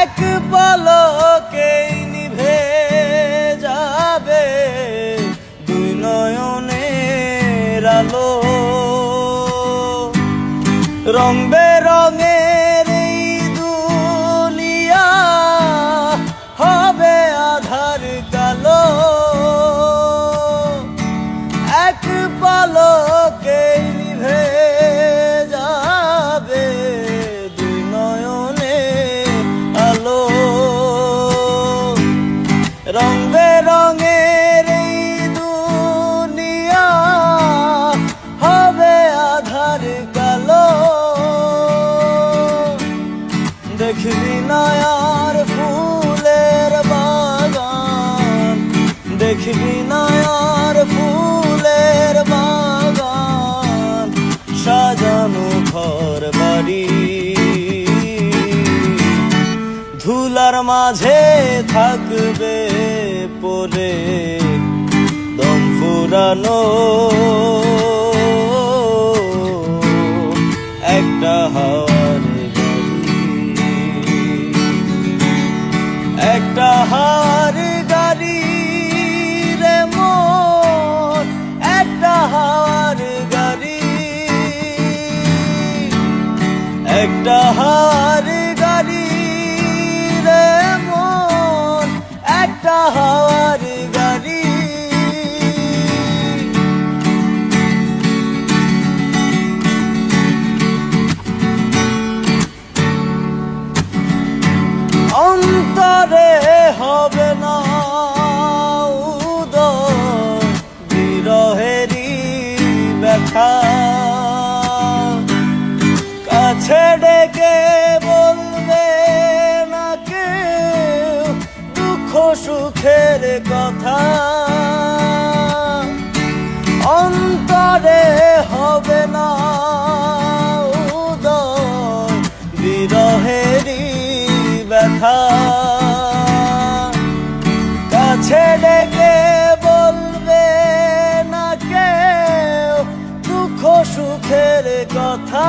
এক পলকেই নিভে যাবে দুই নয়নের আলো। রং বেরঙের এই দুনিয়া হবে আধার কালো। এক পলকেই নিভে যাবে দুই নয়নের আলো। রং বেরঙের এই দুনিয়া হবে আধার কালো। দেখবি না আর ফুলের বাগান, দেখবি না আর ফুলের বাগান, সাজানো ঘর বাড়ি। ধুলার মাঝে থাকবে পড়ে দম ফুরানো একটা হাওয়ার গাড়ি, একটা হাওয়ার গাড়ি রে মন, একটা হাওয়ার গাড়ি, একটা হাওয়ার গাড়ি রে মন, একটা হাওয়ার গাড়ি। অন্তরে হবে না উদয় বিরহেরই ব্যথা। কাছে ডেকে বলবে না কেউ দুঃখ সুখের কথা। অন্তরে হবে না উদয় বিরহেরই ব্যথা। কাছে ডেকে বলবে না কেউ দুঃখ সুখের কথা।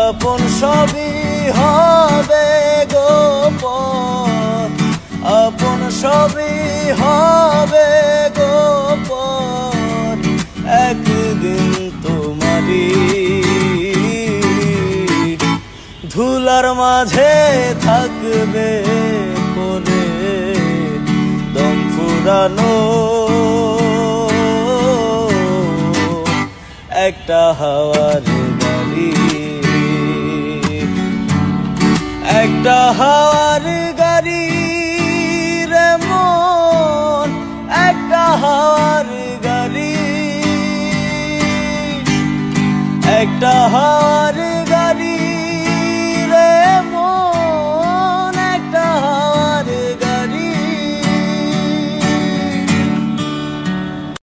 আপন সবই হবে গোপন, আপন সবই হবে গোপন, একদিন তোমারই। ধুলার মাঝে থাকবে পড়ে দম ফুরানো একটা হাওয়ার গাড়ি, একটা হাওয়ার গাড়ি রে মন, একটা হাওয়ার গাড়ি, একটা হাওয়ার